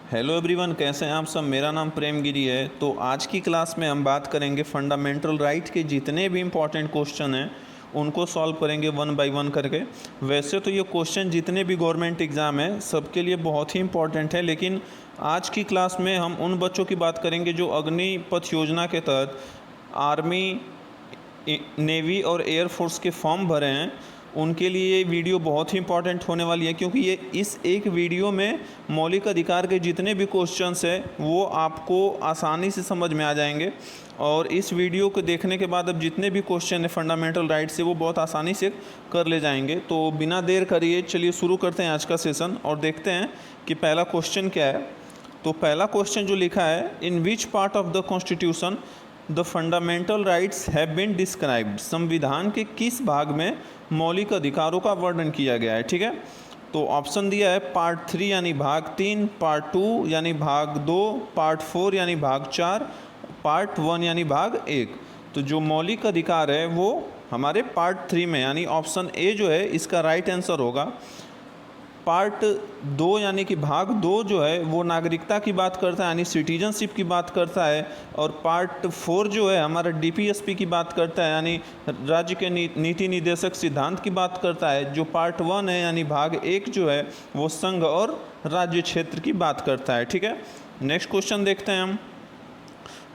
Hello everyone, कैसे हैं आप सब। मेरा नाम प्रेम गिरी है। तो आज की क्लास में हम बात करेंगे फंडामेंटल राइट के जितने भी इम्पोर्टेंट क्वेश्चन हैं उनको सॉल्व करेंगे वन बाय वन करके। वैसे तो ये क्वेश्चन जितने भी गवर्नमेंट एग्ज़ाम है सबके लिए बहुत ही इम्पोर्टेंट है, लेकिन आज की क्लास में हम उन बच्चों की बात करेंगे जो अग्निपथ योजना के तहत आर्मी, नेवी और एयरफोर्स के फॉर्म भरे हैं। उनके लिए ये वीडियो बहुत ही इंपॉर्टेंट होने वाली है, क्योंकि ये इस एक वीडियो में मौलिक अधिकार के जितने भी क्वेश्चंस हैं वो आपको आसानी से समझ में आ जाएंगे। और इस वीडियो को देखने के बाद अब जितने भी क्वेश्चन हैं फंडामेंटल राइट से वो बहुत आसानी से कर ले जाएंगे। तो बिना देर करिए चलिए शुरू करते हैं आज का सेशन और देखते हैं कि पहला क्वेश्चन क्या है। तो पहला क्वेश्चन जो लिखा है, in which part of the constitution the fundamental rights have been described, संविधान के किस भाग में मौलिक अधिकारों का वर्णन किया गया है। ठीक है, तो ऑप्शन दिया है पार्ट 3 यानी भाग 3, पार्ट 2 यानी भाग 2, पार्ट 4 यानी भाग 4, पार्ट 1 यानी भाग 1। तो जो मौलिक अधिकार है वो हमारे पार्ट 3 में, यानी ऑप्शन ए जो है इसका राइट आंसर होगा। पार्ट 2 यानी कि भाग 2 जो है वो नागरिकता की बात करता है, यानी सिटीजनशिप की बात करता है। और पार्ट 4 जो है हमारा डीपीएसपी की बात करता है, यानी राज्य के नीति निर्देशक सिद्धांत की बात करता है। जो पार्ट 1 है यानी भाग 1 जो है वो संघ और राज्य क्षेत्र की बात करता है। ठीक है, नेक्स्ट क्वेश्चन देखते हैं हम।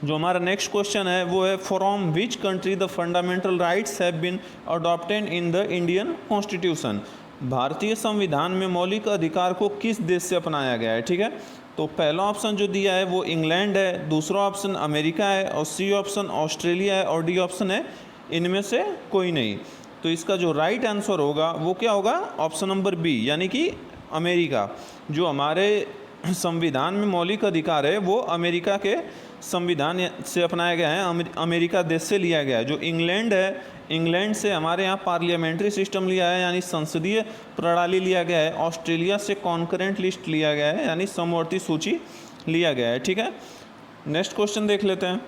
जो हमारा नेक्स्ट क्वेश्चन है वो है, from which country the fundamental rights have been adopted in the Indian constitution, भारतीय संविधान में मौलिक अधिकार को किस देश से अपनाया गया है। ठीक है, तो पहला ऑप्शन जो दिया है वो इंग्लैंड है, दूसरा ऑप्शन अमेरिका है, और सी ऑप्शन ऑस्ट्रेलिया है, और डी ऑप्शन है इनमें से कोई नहीं। तो इसका जो राइट आंसर होगा वो क्या होगा, ऑप्शन नंबर बी यानी कि अमेरिका। जो हमारे संविधान में मौलिक अधिकार है वो अमेरिका के संविधान से अपनाया गया है, अमेरिका देश से लिया गया है। जो इंग्लैंड है, इंग्लैंड से हमारे यहाँ पार्लियामेंट्री सिस्टम लिया है, यानी संसदीय प्रणाली लिया गया है। ऑस्ट्रेलिया से कॉन्करेंट लिस्ट लिया गया है, यानी समवर्ती सूची लिया गया है। ठीक है, नेक्स्ट क्वेश्चन देख लेते हैं।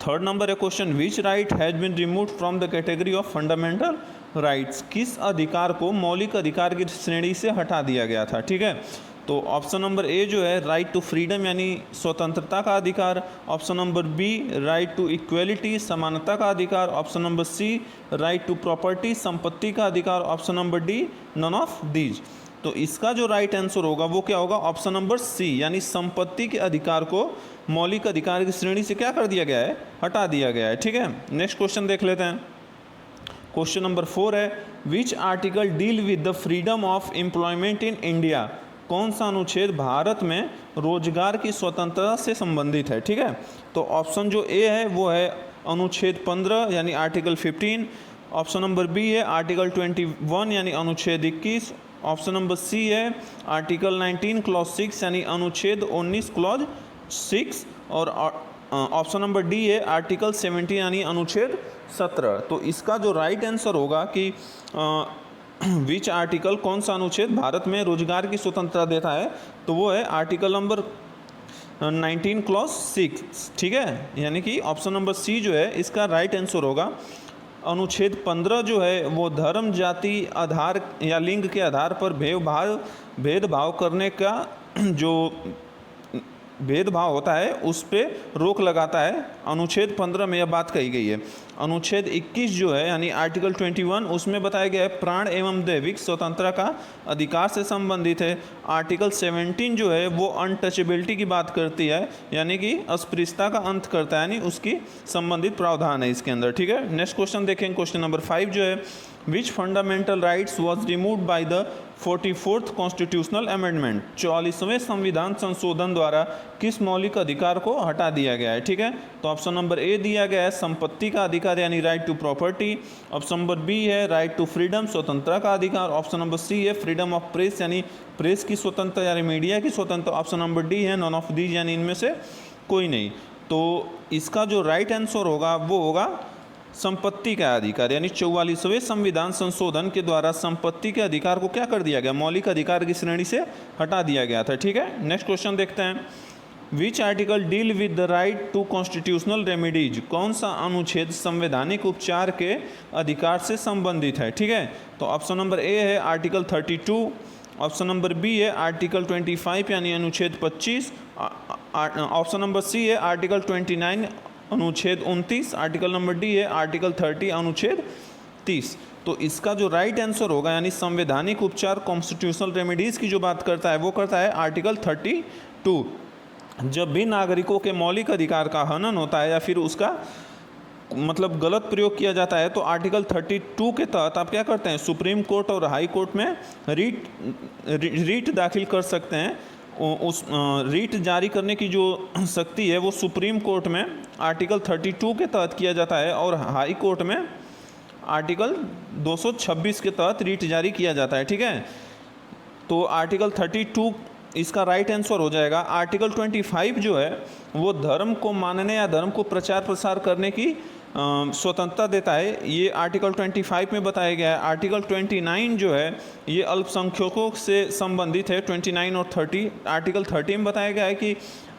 थर्ड नंबर है question, which right has been removed from the category of fundamental rights, किस अधिकार को मौलिक अधिकार की श्रेणी से हटा दिया गया था। ठीक है, तो ऑप्शन नंबर ए जो है राइट टू फ्रीडम यानी स्वतंत्रता का अधिकार, option number B right to equality समानता का अधिकार, option number C right to property संपत्ति का अधिकार, option number D none of these. तो इसका जो राइट आंसर होगा वो क्या होगा, ऑप्शन नंबर सी यानी संपत्ति के अधिकार को मौलिक अधिकार की श्रेणी से क्या कर दिया गया है, हटा दिया गया है। ठीक है, नेक्स्ट क्वेश्चन देख लेते हैं। क्वेश्चन नंबर 4 है, which article deal with the freedom of employment in India, कौन सा अनुच्छेद भारत में रोजगार की स्वतंत्रता से संबंधित है। ठीक है, तो ऑप्शन जो ए है वो है अनुच्छेद 15 यानी आर्टिकल 15, ऑप्शन नंबर बी है आर्टिकल 21 यानी अनुच्छेद 21, ऑप्शन नंबर सी है आर्टिकल 19 क्लॉज 6 यानी अनुच्छेद 19 क्लॉज 6, और ऑप्शन नंबर डी है आर्टिकल 70 यानी अनुच्छेद 17। तो इसका जो राइट आंसर होगा कि विच आर्टिकल, कौन सा अनुच्छेद भारत में रोजगार की स्वतंत्रता देता है, तो वो है आर्टिकल नंबर 19 क्लॉज 6। ठीक है, यानी कि ऑप्शन नंबर सी जो है इसका राइट आंसर होगा। अनुच्छेद 15 जो है वो धर्म, जाति आधार या लिंग के आधार पर भेदभाव करने का जो भेदभाव होता है उस पर रोक लगाता है। अनुच्छेद 15 में यह बात कही गई है। अनुच्छेद 21 जो है यानी आर्टिकल 21 उसमें बताया गया है प्राण एवं दैविक स्वतंत्रता का अधिकार से संबंधित है। आर्टिकल 17 जो है वो अनटचेबिलिटी की बात करती है, यानी कि अस्पृश्यता का अंत करता है, यानी उसकी संबंधित प्रावधान है इसके अंदर। ठीक है, नेक्स्ट क्वेश्चन देखें। क्वेश्चन नंबर 5 जो है, which fundamental rights was removed by the 44th constitutional amendment, 44वें संविधान संशोधन द्वारा किस मौलिक अधिकार को हटा दिया गया है। ठीक है, तो ऑप्शन नंबर ए दिया गया है संपत्ति का अधिकार यानी right to property, option number B है राइट टू फ्रीडम स्वतंत्रता का अधिकार, ऑप्शन नंबर सी है फ्रीडम ऑफ प्रेस यानी प्रेस की स्वतंत्रता यानी मीडिया की स्वतंत्रता, ऑप्शन नंबर डी है नॉन ऑफ दीज यानी इनमें से कोई नहीं। तो इसका जो राइट आंसर होगा वो होगा संपत्ति का अधिकार, यानी 44वें संविधान संशोधन के द्वारा संपत्ति के अधिकार को क्या कर दिया गया, मौलिक अधिकार की श्रेणी से हटा दिया गया था। ठीक है, नेक्स्ट क्वेश्चन देखते हैं। Which article deal with the right to constitutional remedies, कौन सा अनुच्छेद संवैधानिक उपचार के अधिकार से संबंधित है। ठीक है, तो ऑप्शन नंबर ए है आर्टिकल 32, ऑप्शन नंबर बी है आर्टिकल 25 यानी अनुच्छेद 25। ऑप्शन नंबर सी है आर्टिकल 29 अनुच्छेद 29। आर्टिकल नंबर डी है आर्टिकल 30 अनुच्छेद 30। तो इसका जो राइट आंसर होगा यानी संवैधानिक उपचार कॉन्स्टिट्यूशनल रेमेडीज़ की जो बात करता है वो करता है आर्टिकल 32। जब भी नागरिकों के मौलिक अधिकार का हनन होता है या फिर उसका मतलब गलत प्रयोग किया जाता है तो आर्टिकल 32 के तहत आप क्या करते हैं, सुप्रीम कोर्ट और हाई कोर्ट में रीट दाखिल कर सकते हैं। उस रीट जारी करने की जो शक्ति है वो सुप्रीम कोर्ट में आर्टिकल 32 के तहत किया जाता है और हाई कोर्ट में आर्टिकल 226 के तहत रीट जारी किया जाता है। ठीक है, तो आर्टिकल 32 इसका राइट आंसर हो जाएगा। आर्टिकल 25 जो है वो धर्म को मानने या धर्म को प्रचार प्रसार करने की स्वतंत्रता देता है, ये आर्टिकल 25 में बताया गया है। आर्टिकल 29 जो है ये अल्पसंख्यकों से संबंधित है, 29 और 30। आर्टिकल 30 में बताया गया है कि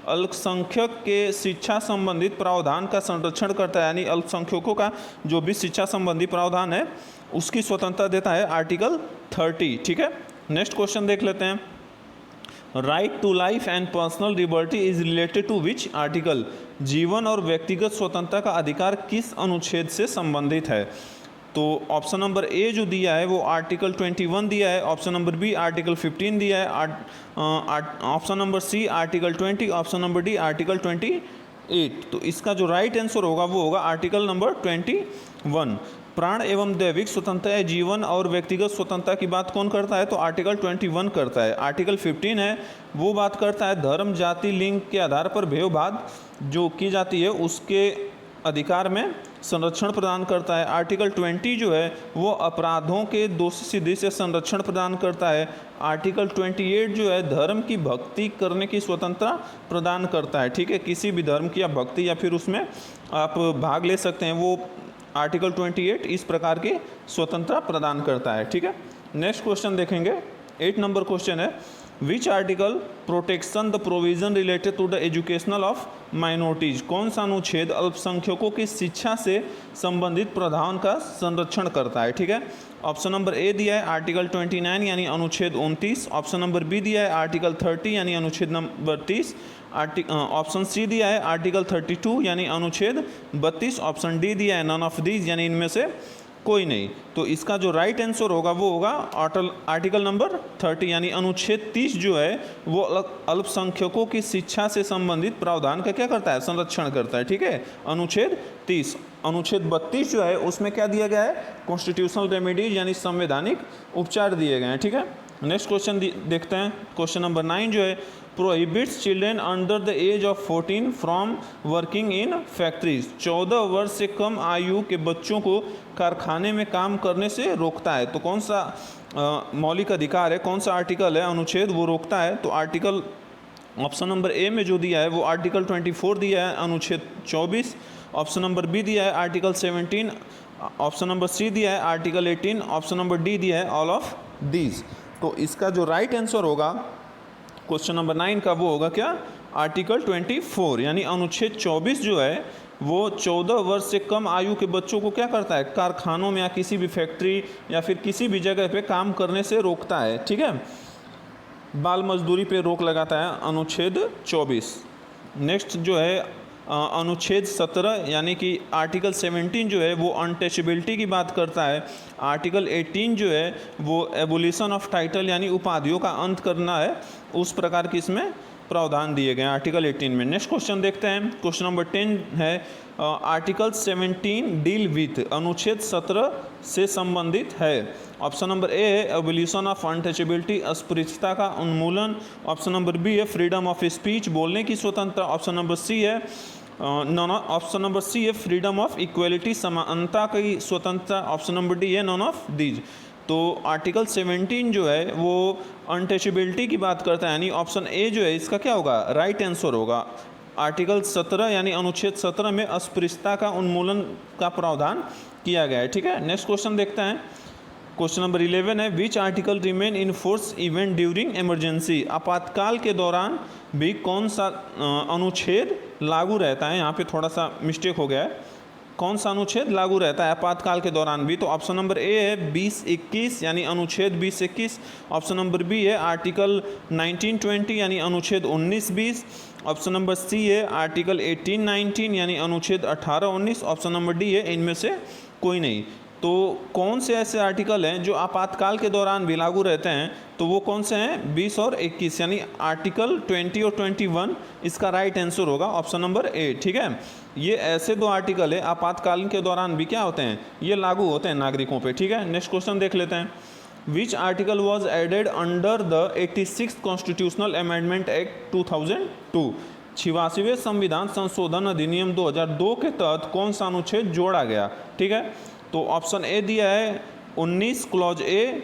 अल्पसंख्यक के शिक्षा संबंधित प्रावधान का संरक्षण करता है, यानी अल्पसंख्यकों का जो भी शिक्षा संबंधी प्रावधान है उसकी स्वतंत्रता देता है आर्टिकल 30। ठीक है, नेक्स्ट क्वेश्चन देख लेते हैं। Right to life and personal liberty is related to which article? जीवन और व्यक्तिगत स्वतंत्रता का अधिकार किस अनुच्छेद से संबंधित है? तो ऑप्शन नंबर ए जो दिया है वो आर्टिकल 21 दिया है, ऑप्शन नंबर बी आर्टिकल 15 दिया है, option number C article 20, option number D article 28। तो इसका जो राइट आंसर होगा वो होगा आर्टिकल नंबर 21। प्राण एवं दैविक स्वतंत्रता या जीवन और व्यक्तिगत स्वतंत्रता की बात कौन करता है? तो आर्टिकल 21 करता है। आर्टिकल 15 है वो बात करता है धर्म जाति लिंग के आधार पर भेदभाव जो की जाती है उसके अधिकार में संरक्षण प्रदान करता है। आर्टिकल 20 जो है वो अपराधों के दोषी सिद्धि से संरक्षण प्रदान करता है। आर्टिकल 28 जो है धर्म की भक्ति करने की स्वतंत्रता प्रदान करता है। ठीक है, किसी भी धर्म की आप भक्ति या फिर उसमें आप भाग ले सकते हैं, वो आर्टिकल 28 इस प्रकार की स्वतंत्रता प्रदान करता है। ठीक है, नेक्स्ट क्वेश्चन देखेंगे। 8 नंबर क्वेश्चन है which article protection the provision related to the educational of minorities? कौन सा अनुच्छेद अल्पसंख्यकों की शिक्षा से संबंधित प्रावधान का संरक्षण करता है? ठीक है, ऑप्शन नंबर ए दिया है आर्टिकल 29 यानी अनुच्छेद 29, ऑप्शन नंबर बी दिया है आर्टिकल 30 यानी अनुच्छेद नंबर 30, ऑप्शन सी दिया है आर्टिकल 32 यानी अनुच्छेद 32, ऑप्शन डी दिया है नन ऑफ दीज यानी इनमें से कोई नहीं। तो इसका जो राइट आंसर होगा वो होगा आर्टिकल नंबर 30 यानी अनुच्छेद 30 जो है वो अल्पसंख्यकों की शिक्षा से संबंधित प्रावधान का क्या करता है? संरक्षण करता है। ठीक है, अनुच्छेद 30। अनुच्छेद 32 जो है उसमें क्या दिया गया है? कॉन्स्टिट्यूशनल रेमेडीज यानी संवैधानिक उपचार दिए गए हैं। ठीक है, नेक्स्ट क्वेश्चन देखते हैं। क्वेश्चन नंबर 9 जो है prohibits children under the age of 14 from working in factories? 14 वर्ष से कम आयु के बच्चों को कारखाने में काम करने से रोकता है। तो कौन सा मौलिक अधिकार है, कौन सा आर्टिकल है, अनुच्छेद वो रोकता है? तो आर्टिकल ऑप्शन नंबर ए में जो दिया है वो आर्टिकल 24 दिया है अनुच्छेद 24, ऑप्शन नंबर बी दिया है आर्टिकल 17, ऑप्शन नंबर सी दिया है आर्टिकल 18, ऑप्शन नंबर डी दिया है ऑल ऑफ दीज। तो इसका जो राइट आंसर होगा क्वेश्चन नंबर 9 का वो होगा क्या? आर्टिकल 24 यानी अनुच्छेद 24 जो है वो 14 वर्ष से कम आयु के बच्चों को क्या करता है? कारखानों में या किसी भी फैक्ट्री या फिर किसी भी जगह पे काम करने से रोकता है। ठीक है, बाल मजदूरी पे रोक लगाता है अनुच्छेद 24। नेक्स्ट जो है अनुच्छेद 17 यानी कि आर्टिकल 17 जो है वो अनटचेबिलिटी की बात करता है। आर्टिकल 18 जो है वो एबोलिशन ऑफ टाइटल यानी उपाधियों का अंत करना है, उस प्रकार की इसमें प्रावधान दिए गए हैं आर्टिकल 18 में। नेक्स्ट क्वेश्चन देखते हैं। क्वेश्चन नंबर 10 है आर्टिकल 17 डील विथ? अनुच्छेद 17 से संबंधित है। ऑप्शन नंबर ए है एबोलिशन ऑफ अनटचेबिलिटी अस्पृश्यता का उन्मूलन, ऑप्शन नंबर बी है फ्रीडम ऑफ स्पीच बोलने की स्वतंत्रता, ऑप्शन नंबर सी है ऑप्शन नंबर सी है फ्रीडम ऑफ इक्वलिटी समानता की स्वतंत्रता, ऑप्शन नंबर डी है नॉन ऑफ दीज। तो आर्टिकल 17 जो है वो अनटचेबिलिटी की बात करता है यानी ऑप्शन ए जो है इसका क्या होगा? राइट आंसर होगा। आर्टिकल 17 यानी अनुच्छेद 17 में अस्पृश्यता का उन्मूलन का प्रावधान किया गया है। ठीक है, नेक्स्ट क्वेश्चन देखते हैं। क्वेश्चन नंबर 11 है which article remain in force event during emergency? आपातकाल के दौरान भी कौन सा अनुच्छेद लागू रहता है? यहाँ पे थोड़ा सा मिस्टेक हो गया है। कौन सा अनुच्छेद लागू रहता है आपातकाल के दौरान भी? तो ऑप्शन नंबर ए है 20-21 यानी अनुच्छेद 20-21। ऑप्शन नंबर बी है आर्टिकल 19-20 यानी अनुच्छेद 19-20। ऑप्शन नंबर सी है आर्टिकल 18-19 यानी अनुच्छेद 18-19। ऑप्शन नंबर डी है इनमें से कोई नहीं। तो कौन से ऐसे आर्टिकल हैं जो आपातकाल के दौरान भी लागू रहते हैं? तो वो कौन से हैं? 20 और 21 यानी आर्टिकल 20 और 21 इसका राइट आंसर होगा ऑप्शन नंबर ए। ठीक है, ये ऐसे दो आर्टिकल है आपातकाल के दौरान भी क्या होते हैं, ये लागू होते हैं नागरिकों पे। ठीक है, नेक्स्ट क्वेश्चन देख लेते हैं। Which article was added under the 86th constitutional amendment act 2002? 86वें संविधान संशोधन अधिनियम 2002 के तहत कौन सा अनुच्छेद जोड़ा गया? ठीक है, तो ऑप्शन ए दिया है 19 clause A,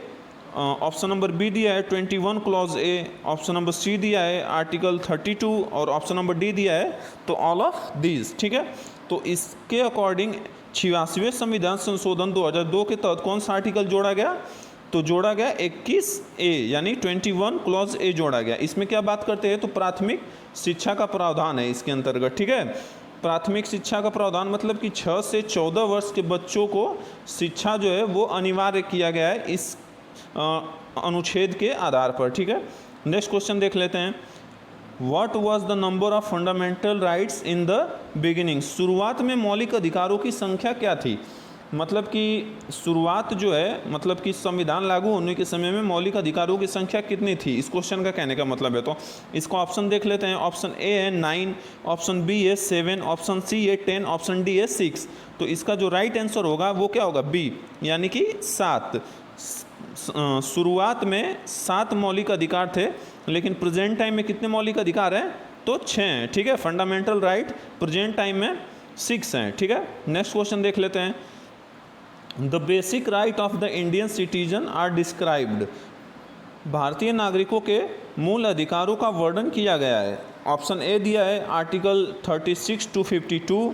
option number B दिया है 21 clause A, option number C दिया है आर्टिकल 32 और ऑप्शन नंबर डी दिया है तो ऑल ऑफ दीज। ठीक है, तो इसके अकॉर्डिंग 86वें संविधान संशोधन 2002 के तहत कौन सा आर्टिकल जोड़ा गया? तो जोड़ा गया 21 ए यानी 21 क्लॉज ए जोड़ा गया। इसमें क्या बात करते हैं? तो प्राथमिक शिक्षा का प्रावधान है इसके अंतर्गत। ठीक है, प्राथमिक शिक्षा का प्रावधान मतलब कि 6 से 14 वर्ष के बच्चों को शिक्षा जो है वो अनिवार्य किया गया है इस अनुच्छेद के आधार पर। ठीक है, नेक्स्ट क्वेश्चन देख लेते हैं। What was the number of fundamental rights in the beginning? शुरुआत में मौलिक अधिकारों की संख्या क्या थी? मतलब कि शुरुआत जो है मतलब कि संविधान लागू होने के समय में मौलिक अधिकारों की संख्या कितनी थी, इस क्वेश्चन का कहने का मतलब है। तो इसका ऑप्शन देख लेते हैं। ऑप्शन ए है 9, ऑप्शन बी है 7, ऑप्शन सी है 10, ऑप्शन डी है 6। तो इसका जो राइट आंसर होगा वो क्या होगा? बी यानी कि 7। शुरुआत में 7 मौलिक अधिकार थे, लेकिन प्रेजेंट टाइम में कितने मौलिक अधिकार हैं? तो 6 हैं। ठीक है, फंडामेंटल राइट प्रेजेंट टाइम में 6 हैं। ठीक है, नेक्स्ट क्वेश्चन देख लेते हैं। The basic right of the Indian citizen are described? भारतीय नागरिकों के मूल अधिकारों का वर्णन किया गया है। ऑप्शन ए दिया है आर्टिकल 36 to 52,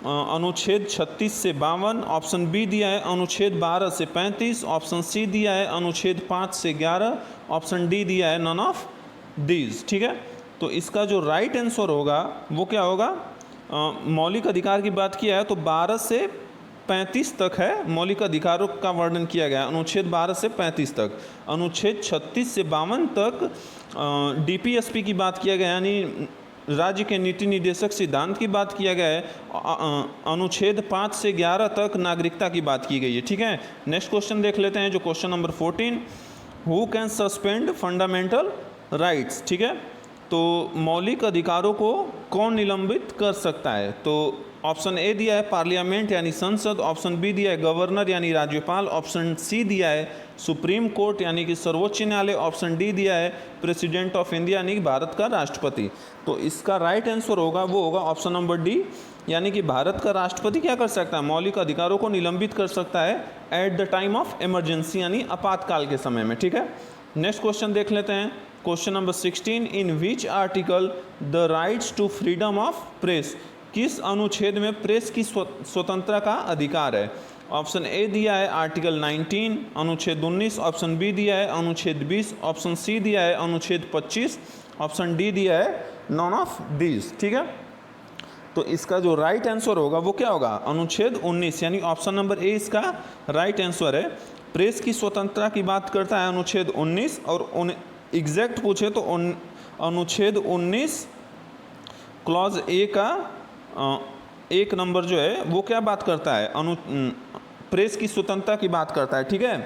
अनुच्छेद 36 से 52। ऑप्शन बी दिया है अनुच्छेद 12 से 35। ऑप्शन सी दिया है अनुच्छेद 5 से 11। ऑप्शन डी दिया है नन ऑफ दीज। ठीक है, तो इसका जो राइट आंसर होगा वो क्या होगा? मौलिक अधिकार की बात किया है तो 12 से 35 तक है मौलिक अधिकारों का वर्णन किया गया, अनुच्छेद 12 से 35 तक। अनुच्छेद 36 से 52 तक डीपीएसपी की बात किया गया यानी राज्य के नीति निर्देशक सिद्धांत की बात किया गया है। अनुच्छेद 5 से 11 तक नागरिकता की बात की गई है। ठीक है, नेक्स्ट क्वेश्चन देख लेते हैं जो question number 14। Who can suspend fundamental rights? ठीक है, तो मौलिक अधिकारों को कौन निलंबित कर सकता है? तो ऑप्शन ए दिया है पार्लियामेंट यानी संसद। ऑप्शन बी दिया है गवर्नर यानी राज्यपाल। ऑप्शन सी दिया है सुप्रीम कोर्ट यानी कि सर्वोच्च न्यायालय। ऑप्शन डी दिया है प्रेसिडेंट ऑफ इंडिया यानी कि भारत का राष्ट्रपति। तो इसका राइट आंसर होगा वो होगा ऑप्शन नंबर डी यानी कि भारत का राष्ट्रपति क्या कर सकता है? मौलिक अधिकारों को निलंबित कर सकता है at the time of emergency यानी आपातकाल के समय में। ठीक है, नेक्स्ट क्वेश्चन देख लेते हैं। Question number 16। In which article the rights to freedom of press? किस अनुच्छेद में प्रेस की स्वतंत्रता का अधिकार है? ऑप्शन ए दिया है आर्टिकल 19 अनुच्छेद 19। ऑप्शन बी दिया है अनुच्छेद 20। ऑप्शन सी दिया है अनुच्छेद 25। ऑप्शन डी दिया है नॉन ऑफ दीज। ठीक है, तो इसका जो राइट आंसर होगा वो क्या होगा? अनुच्छेद 19 यानी ऑप्शन नंबर ए इसका राइट आंसर है। प्रेस की स्वतंत्रता की बात करता है अनुच्छेद 19 और एग्जैक्ट पूछे तो अनुच्छेद 19 क्लॉज ए का एक नंबर जो है वो क्या बात करता है? प्रेस की स्वतंत्रता की बात करता है। ठीक है,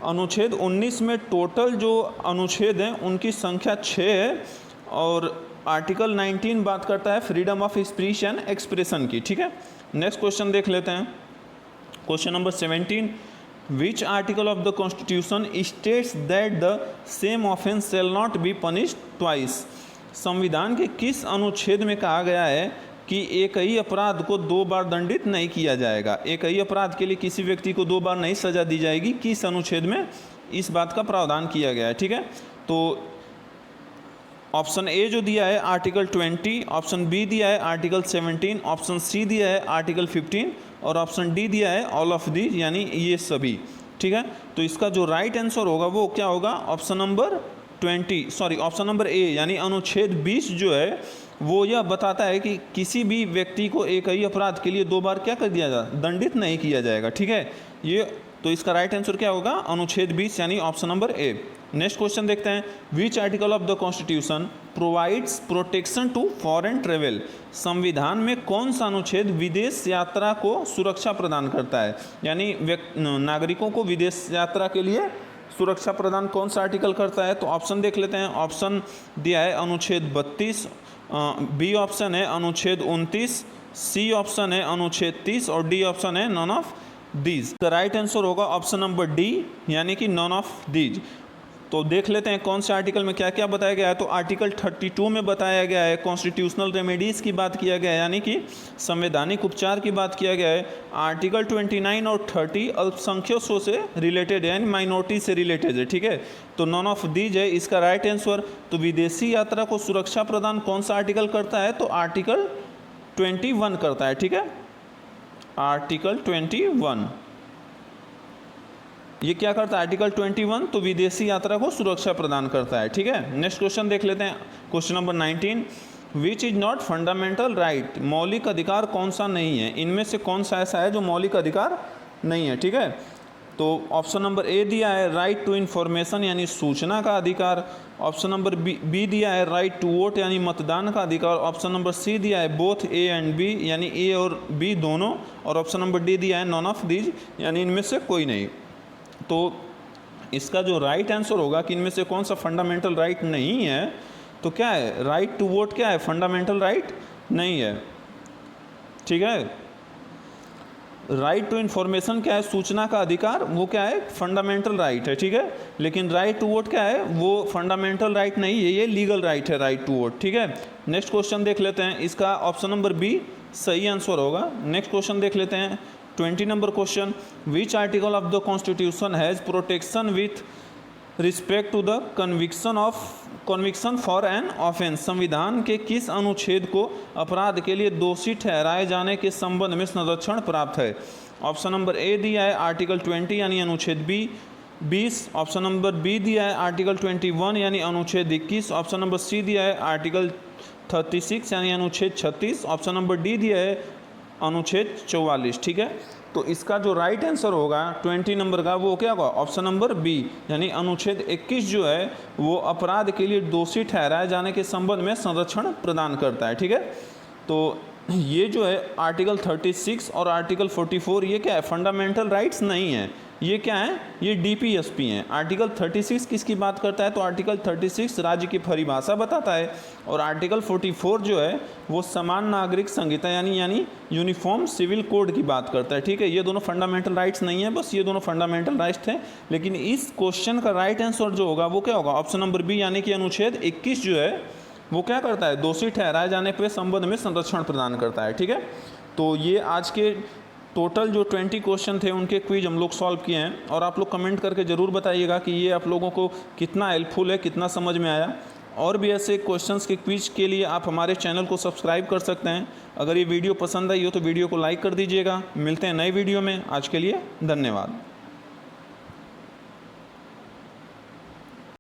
अनुच्छेद 19 में टोटल जो अनुच्छेद हैं उनकी संख्या 6 है और आर्टिकल 19 बात करता है freedom of speech and expression की। ठीक है, नेक्स्ट क्वेश्चन देख लेते हैं। Question number 17। Which article of the constitution states that the same offence shall not be punished twice? संविधान के किस अनुच्छेद में कहा गया है कि एक ही अपराध को 2 बार दंडित नहीं किया जाएगा? एक ही अपराध के लिए किसी व्यक्ति को 2 बार नहीं सजा दी जाएगी। किस अनुच्छेद में इस बात का प्रावधान किया गया है? ठीक है, तो ऑप्शन ए जो दिया है आर्टिकल 20, ऑप्शन बी दिया है आर्टिकल 17, ऑप्शन सी दिया है आर्टिकल 15 और ऑप्शन डी दिया है ऑल ऑफ दी यानी ये सभी। ठीक है, तो इसका जो राइट आंसर होगा वो क्या होगा? ऑप्शन नंबर 20 ऑप्शन नंबर ए यानी अनुच्छेद 20 जो है वो यह बताता है कि किसी भी व्यक्ति को एक ही अपराध के लिए 2 बार क्या कर दिया जाए, दंडित नहीं किया जाएगा, ठीक है। ये तो इसका राइट आंसर क्या होगा, अनुच्छेद 20 यानी option number A. Next question देखते हैं, which article of the constitution provides protection to foreign travel. संविधान में कौन सा अनुच्छेद विदेश यात्रा को सुरक्षा प्रदान करता है, यानी नागरिकों को विदेश यात्रा के लिए सुरक्षा प्रदान कौन सा आर्टिकल करता है। तो ऑप्शन देख लेते हैं, ऑप्शन दिया है अनुच्छेद 32, बी ऑप्शन है अनुच्छेद 29, सी ऑप्शन है अनुच्छेद 30 और डी ऑप्शन है none of these. The right answer होगा ऑप्शन नंबर डी यानी कि नॉन ऑफ दीज। तो देख लेते हैं कौन से आर्टिकल में क्या क्या बताया गया है। तो आर्टिकल 32 में बताया गया है कॉन्स्टिट्यूशनल रेमेडीज़ की बात किया गया है, यानी कि संवैधानिक उपचार की बात किया गया है। आर्टिकल 29 और 30 अल्पसंख्यकों से रिलेटेड है, यानी माइनॉरिटी से रिलेटेड है, ठीक है। तो नॉन ऑफ दीज है इसका राइट आंसर। तो विदेशी यात्रा को सुरक्षा प्रदान कौन सा आर्टिकल करता है, तो आर्टिकल 21 करता है, ठीक है। आर्टिकल 21 ये क्या करता है, आर्टिकल 21 तो विदेशी यात्रा को सुरक्षा प्रदान करता है, ठीक है। नेक्स्ट क्वेश्चन देख लेते हैं, question number 19, which is not fundamental right. मौलिक अधिकार कौन सा नहीं है, इनमें से कौन सा ऐसा है जो मौलिक अधिकार नहीं है, ठीक है। तो ऑप्शन नंबर ए दिया है राइट टू इन्फॉर्मेशन यानी सूचना का अधिकार। ऑप्शन नंबर बी दिया है राइट टू वोट यानी मतदान का अधिकार। ऑप्शन नंबर सी दिया है बोथ ए एंड बी यानी ए और बी दोनों। और ऑप्शन नंबर डी दिया है नॉन ऑफ दीज यानी इनमें से कोई नहीं। तो इसका जो राइट आंसर होगा कि इनमें से कौन सा फंडामेंटल राइट नहीं है, तो क्या है, राइट टू वोट क्या है, फंडामेंटल राइट नहीं है, ठीक है। राइट टू इन्फॉर्मेशन क्या है, सूचना का अधिकार, वो क्या है, फंडामेंटल राइट है, ठीक है। लेकिन राइट टू वोट क्या है, वो फंडामेंटल राइट नहीं है, ये लीगल राइट है, राइट टू वोट, ठीक है। नेक्स्ट क्वेश्चन देख लेते हैं, इसका ऑप्शन नंबर बी सही आंसर होगा। नेक्स्ट क्वेश्चन देख लेते हैं, 20 number question, which article of the constitution has protection with respect to the conviction for an offence. संविधान के किस अनुच्छेद को अपराध के लिए दोषी ठहराए जाने के संबंध में संरक्षण प्राप्त है। ऑप्शन नंबर ए दिया है आर्टिकल 20 यानी अनुच्छेद 20। ऑप्शन नंबर बी दिया है आर्टिकल 21 यानी अनुच्छेद 21। ऑप्शन नंबर सी दिया है आर्टिकल 36 यानी अनुच्छेद 36। ऑप्शन नंबर डी दिया है अनुच्छेद 44, ठीक है। तो इसका जो राइट आंसर होगा 20 नंबर का वो क्या होगा, ऑप्शन नंबर बी यानी अनुच्छेद 21 जो है वो अपराध के लिए दोषी ठहराए जाने के संबंध में संरक्षण प्रदान करता है, ठीक है। तो ये जो है आर्टिकल 36 और आर्टिकल 44 ये क्या है, फंडामेंटल राइट्स नहीं है, ये क्या है, ये डीपीएसपी हैं। आर्टिकल 36 किसकी बात करता है, तो आर्टिकल 36 राज्य की परिभाषा बताता है। और आर्टिकल 44 जो है वो समान नागरिक संहिता यानी यूनिफॉर्म सिविल कोड की बात करता है, ठीक है। ये दोनों फंडामेंटल राइट्स नहीं है, बस ये दोनों फंडामेंटल राइट्स थे। लेकिन इस क्वेश्चन का राइट आंसर जो होगा वो क्या होगा, ऑप्शन नंबर बी यानी कि अनुच्छेद 21 जो है वो क्या करता है, दोषी ठहराए जाने पे संबंध में संरक्षण प्रदान करता है, ठीक है। तो ये आज के टोटल जो 20 क्वेश्चन थे उनके क्विज हम लोग सॉल्व किए हैं। और आप लोग कमेंट करके ज़रूर बताइएगा कि ये आप लोगों को कितना हेल्पफुल है, कितना समझ में आया। और भी ऐसे क्वेश्चंस के क्विज के लिए आप हमारे चैनल को सब्सक्राइब कर सकते हैं। अगर ये वीडियो पसंद आई हो तो वीडियो को लाइक कर दीजिएगा। मिलते हैं नए वीडियो में, आज के लिए धन्यवाद।